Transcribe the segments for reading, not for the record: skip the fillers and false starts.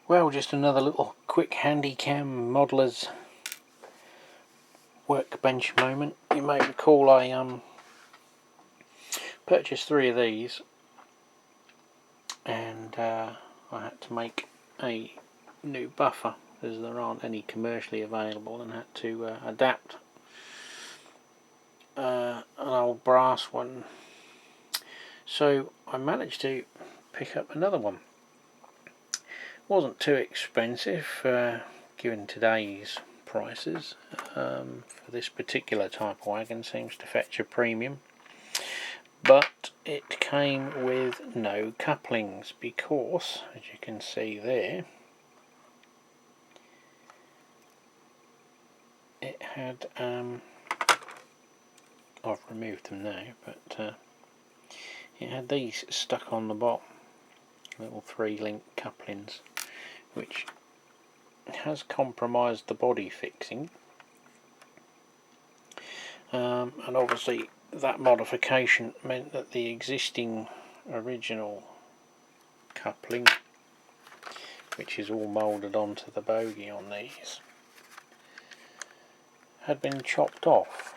Well, just another little quick handy cam modeller's workbench moment. You may recall I purchased 3 of these, and I had to make a new buffer as there aren't any commercially available, and had to adapt an old brass one. So I managed to pick up another one. Wasn't too expensive given today's prices. For this particular type of wagon, seems to fetch a premium, but it came with no couplings because, as you can see there, it had I've removed them now, but it had these stuck on the bottom, little 3-link couplings, which has compromised the body fixing, and obviously that modification meant that the existing original coupling, which is all moulded onto the bogie on these, had been chopped off.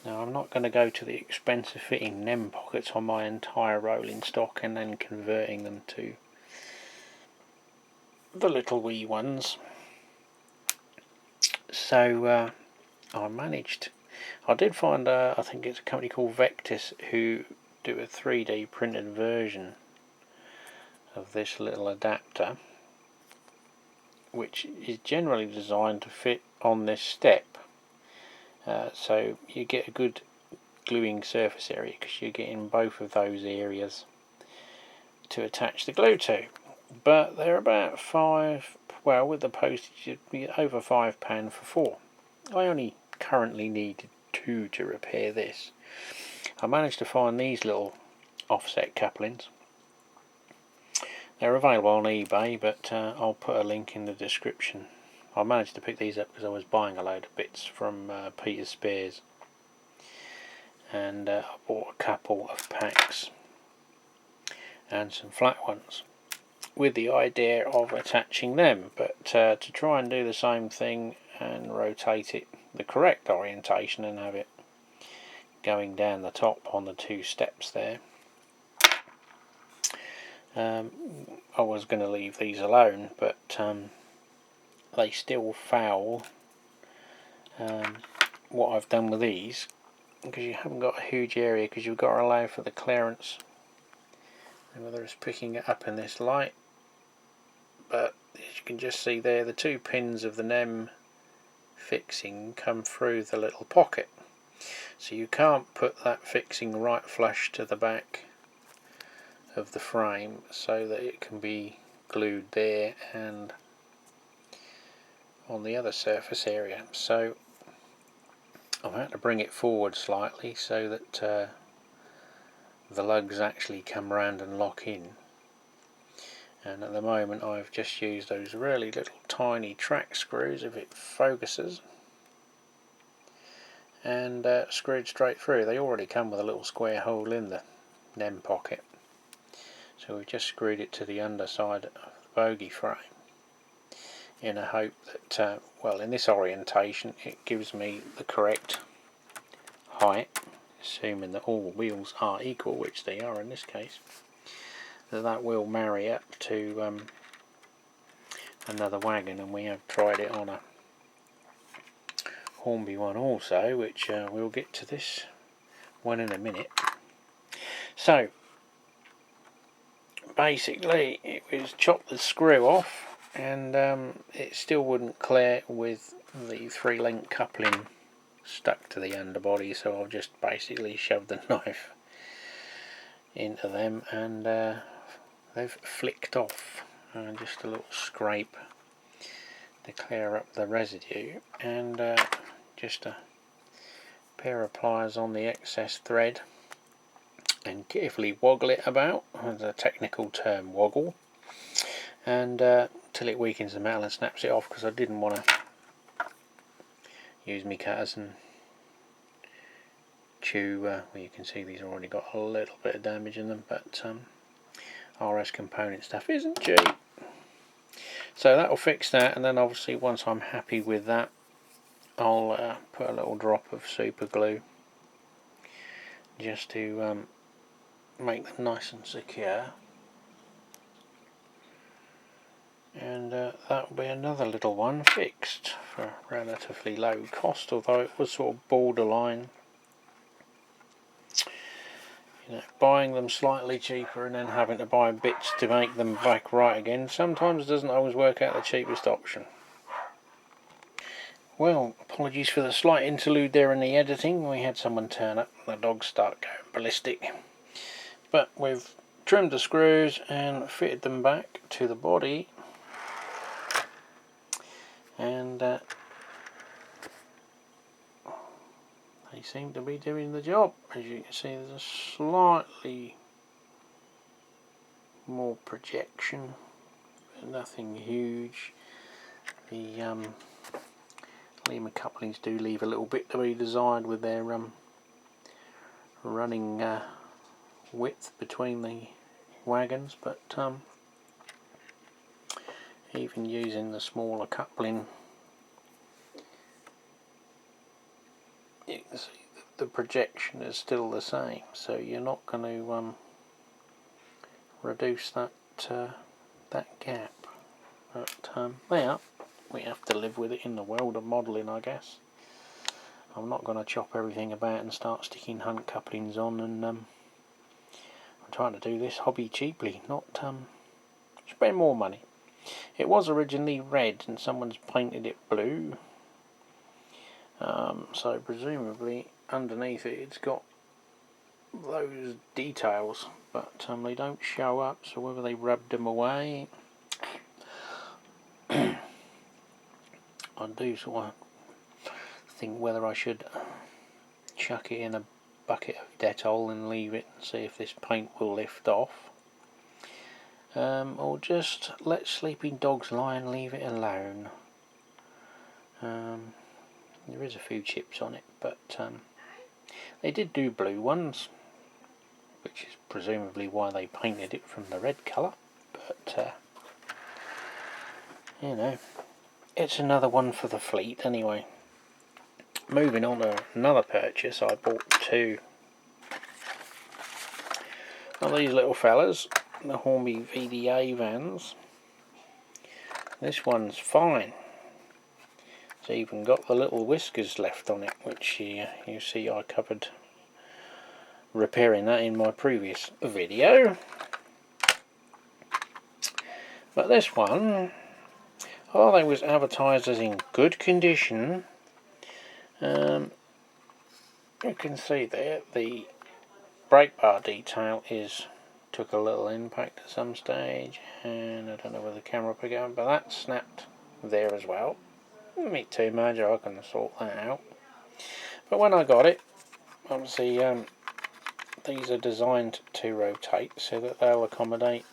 Now I'm not going to go to the expense of fitting NEM pockets on my entire rolling stock and then converting them to the little wee ones. So I did find I think it's a company called Vectis who do a 3D printed version of this little adapter, which is generally designed to fit on this step. So you get a good gluing surface area because you're getting both of those areas to attach the glue to. But they're about well, with the postage you'd be over £5 for 4. I only currently needed 2 to repair this. I managed to find these little offset couplings. They're available on eBay, but I'll put a link in the description. I managed to pick these up because I was buying a load of bits from Peter Spears, and I bought a couple of packs and some flat ones with the idea of attaching them, but to try and do the same thing and rotate it the correct orientation and have it going down the top on the 2 steps there. I was going to leave these alone, but they still foul what I've done with these, because you haven't got a huge area, because you've got to allow for the clearance. And whether it's picking it up in this light, but as you can just see there, the 2 pins of the NEM fixing come through the little pocket, so you can't put that fixing right flush to the back of the frame so that it can be glued there and on the other surface area. So I've had to bring it forward slightly so that the lugs actually come round and lock in, and at the moment I've just used those really little tiny track screws, if it focuses, and screwed straight through. They already come with a little square hole in the NEM pocket, so we've just screwed it to the underside of the bogie frame in a hope that, well, in this orientation it gives me the correct height, assuming that all wheels are equal, which they are in this case, that will marry up to another wagon. And we have tried it on a Hornby one also, which we'll get to this one in a minute. So basically it was chop the screw off, and it still wouldn't clear with the 3-link coupling stuck to the underbody, so I've just basically shoved the knife into them, and they've flicked off. Just a little scrape to clear up the residue, and just a pair of pliers on the excess thread, and carefully woggle it about, as a technical term, woggle, and till it weakens the metal and snaps it off, because I didn't want to use my cutters and chew. Well, you can see these already got a little bit of damage in them, but RS component stuff isn't cheap. So that'll fix that, and then obviously once I'm happy with that, I'll put a little drop of super glue just to make them nice and secure. And that'll be another little one fixed for relatively low cost, although it was sort of borderline, you know, buying them slightly cheaper and then having to buy bits to make them back right again sometimes doesn't always work out the cheapest option. Well, apologies for the slight interlude there in the editing. We had someone turn up and the dogs start going ballistic. But we've trimmed the screws and fitted them back to the body, and they seem to be doing the job. As you can see, there's a slightly more projection, but nothing huge. The Lima couplings do leave a little bit to be desired with their running width between the wagons, but even using the smaller coupling, you can see the projection is still the same, so you're not going to reduce that that gap. But yeah, we have to live with it in the world of modelling, I guess. I'm not going to chop everything about and start sticking hunt couplings on, and I'm trying to do this hobby cheaply, not spend more money. It was originally red and someone's painted it blue, so presumably underneath it it's got those details, but they don't show up, so whether they rubbed them away, I do sort of think whether I should chuck it in a bucket of Dettol and leave it and see if this paint will lift off, or just let sleeping dogs lie and leave it alone. There is a few chips on it, but they did do blue ones, which is presumably why they painted it from the red colour, but you know, it's another one for the fleet anyway. Moving on to another purchase, I bought two of these little fellas, the Hornby VDA vans. This one's fine. It's even got the little whiskers left on it, which you see I covered repairing that in my previous video. But this one, although it was advertised as in good condition, you can see there the brake bar detail took a little impact at some stage, and I don't know whether the camera picked it up, but that snapped there as well. Me too much, I can sort that out. But when I got it, obviously these are designed to rotate so that they'll accommodate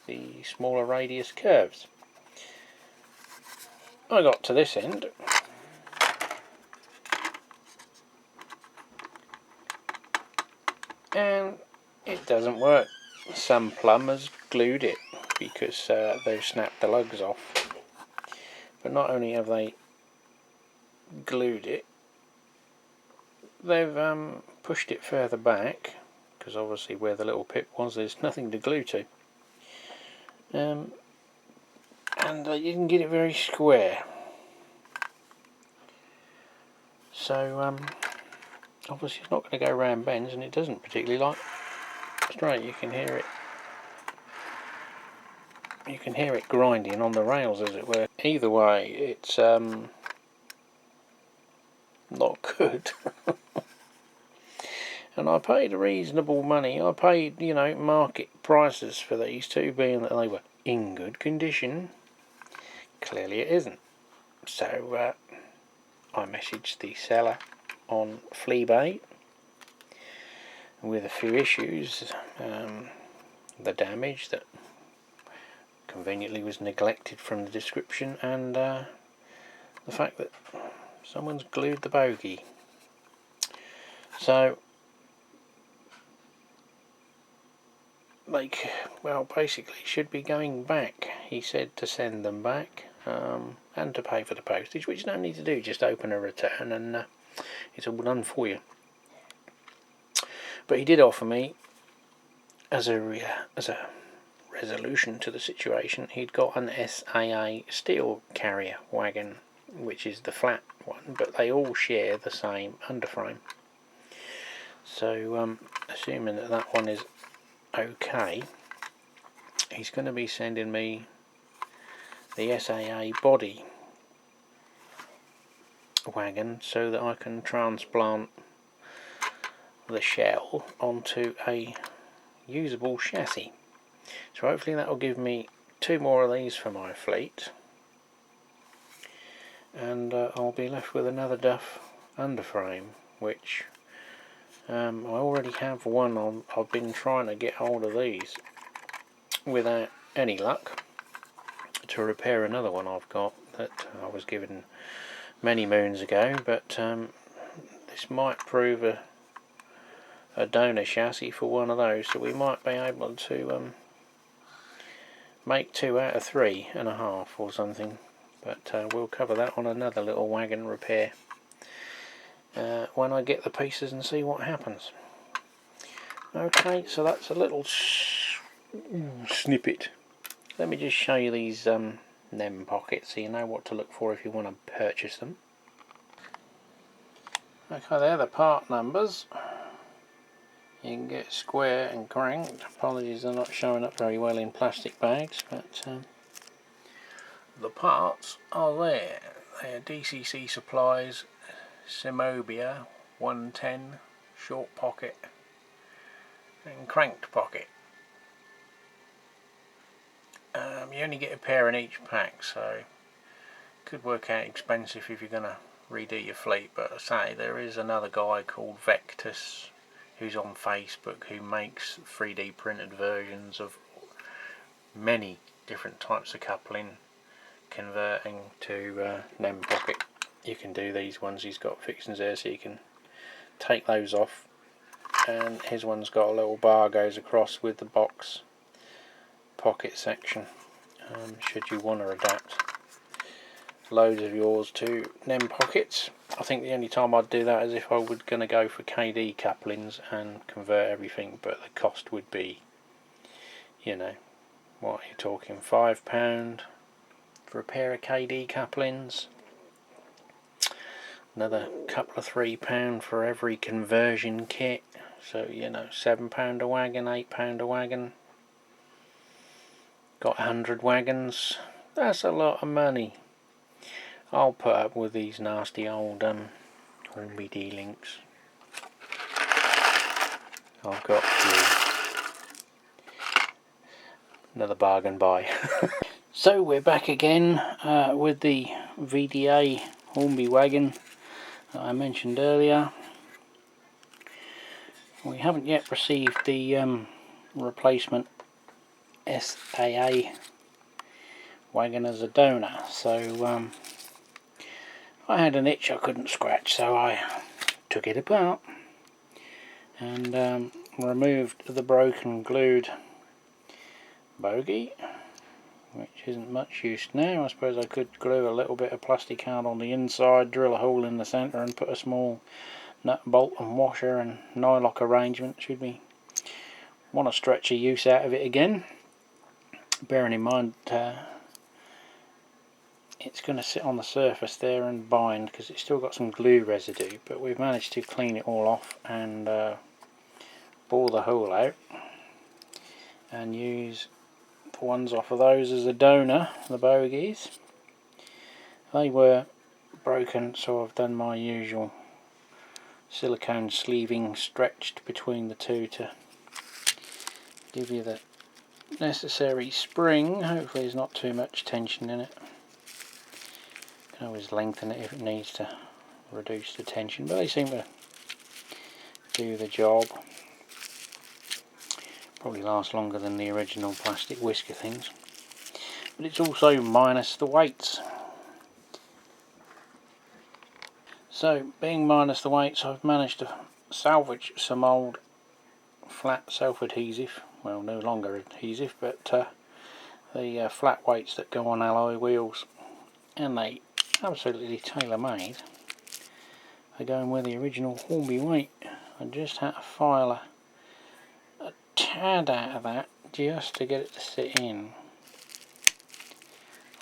the smaller radius curves. I got to this end, and it doesn't work. Some plumbers glued it because they've snapped the lugs off. But not only have they glued it, they've pushed it further back, because obviously where the little pip was there's nothing to glue to, and you can get it very square. So obviously it's not going to go round bends, and it doesn't particularly like straight. You can hear it. You can hear it grinding on the rails, as it were. Either way, it's not good. And I paid reasonable money. I paid, you know, market prices for these two, being that they were in good condition. Clearly it isn't. So I messaged the seller on Fleabay with a few issues. The damage that conveniently was neglected from the description, and the fact that someone's glued the bogey. So like, well, basically should be going back. He said to send them back, and to pay for the postage, which you don't need to do, just open a return and it's all done for you. But he did offer me, as a resolution to the situation, he'd got an SAA steel carrier wagon, which is the flat one, but they all share the same underframe. So assuming that that one is okay, he's going to be sending me the SAA body wagon so that I can transplant the shell onto a usable chassis. So hopefully that will give me 2 more of these for my fleet, and I'll be left with another Duff underframe, which I already have one. I've been trying to get hold of these without any luck to repair another one I've got that I was given many moons ago, but this might prove a donor chassis for one of those, so we might be able to make 2 out of 3.5 or something, but we'll cover that on another little wagon repair when I get the pieces and see what happens. Okay, so that's a little snippet. Let me just show you these NEM pockets so you know what to look for if you want to purchase them. Okay, they're the part numbers. You can get square and cranked. Apologies, they're not showing up very well in plastic bags, but the parts are there. They are DCC Supplies Simobia 110 short pocket and cranked pocket. You only get a pair in each pack, so it could work out expensive if you're going to redo your fleet, but I say there is another guy called Vectus who's on Facebook who makes 3D printed versions of many different types of coupling converting to NEM pocket. You can do these ones, he's got fixings there so you can take those off, and his one's got a little bar goes across with the box pocket section, should you want to adapt loads of yours to NEM pockets. I think the only time I'd do that is if I was going to go for KD couplings and convert everything, but the cost would be, you know, what are you talking, £5 for a pair of KD couplings, another couple of £3 for every conversion kit, so you know, £7 a wagon, £8 a wagon, got 100 wagons, that's a lot of money. I'll put up with these nasty old Hornby D-links. I've got another bargain buy. So we're back again with the VDA Hornby wagon that I mentioned earlier. We haven't yet received the replacement SAA wagon as a donor, so I had an itch I couldn't scratch, so I took it apart and removed the broken glued bogie, which isn't much use now. I suppose I could glue a little bit of plastic out on the inside, drill a hole in the centre and put a small nut, bolt and washer and nylock arrangement should we want to stretch a use out of it again, bearing in mind it's going to sit on the surface there and bind because it's still got some glue residue, but we've managed to clean it all off and bore the hole out and use the ones off of those as a donor, the bogies. They were broken, so I've done my usual silicone sleeving stretched between the two to give you the necessary spring. Hopefully there's not too much tension in it. Can always lengthen it if it needs to reduce the tension, but they seem to do the job. Probably last longer than the original plastic whisker things, but it's also minus the weights. So being minus the weights, I've managed to salvage some old flat self-adhesive well, no longer adhesive, but the flat weights that go on alloy wheels, and they absolutely tailor-made. They're going with the original Hornby weight. I just had to file a tad out of that just to get it to sit in,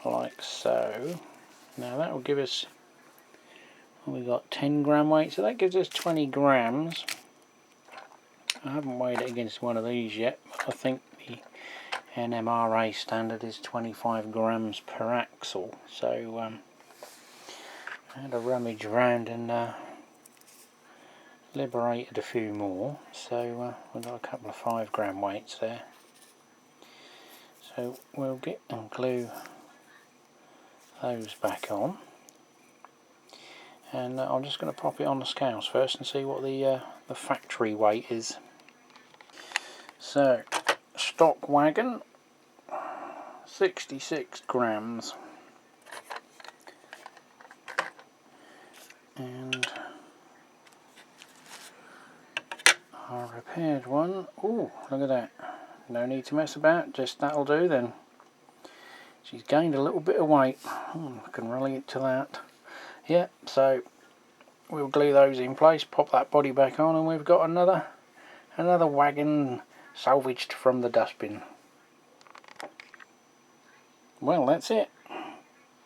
like so. Now that will give us, we've got 10 gram weight, so that gives us 20 grams. I haven't weighed it against one of these yet, but I think the NMRA standard is 25 grams per axle, so I had a rummage around and liberated a few more, so we've got a couple of 5 gram weights there. So we'll get and glue those back on, and I'm just going to pop it on the scales first and see what the factory weight is. So stock Wagon, 66 grams, and our repaired one, ooh, look at that, no need to mess about, just that'll do then. She's gained a little bit of weight. I can relate to that. Yeah, so we'll glue those in place, pop that body back on, and we've got another wagon salvaged from the dustbin. Well, that's it.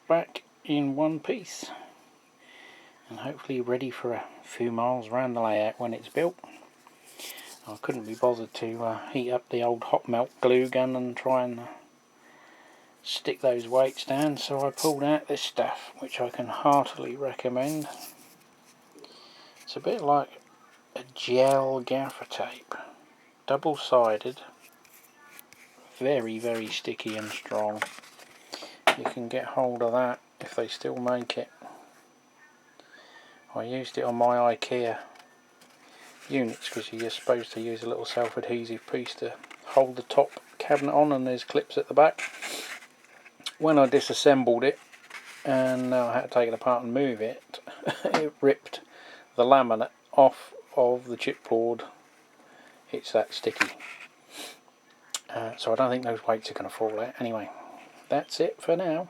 Back in one piece, and hopefully ready for a few miles around the layout when it's built. I couldn't be bothered to heat up the old hot melt glue gun and try and stick those weights down, so I pulled out this stuff, which I can heartily recommend. It's a bit like a gel gaffer tape, double-sided, very, very sticky and strong. You can get hold of that if they still make it. I used it on my IKEA units because you're supposed to use a little self-adhesive piece to hold the top cabinet on, and there's clips at the back. When I disassembled it and I had to take it apart and move it, it ripped the laminate off of the chipboard. It's that sticky. So I don't think those weights are going to fall out. Anyway, that's it for now.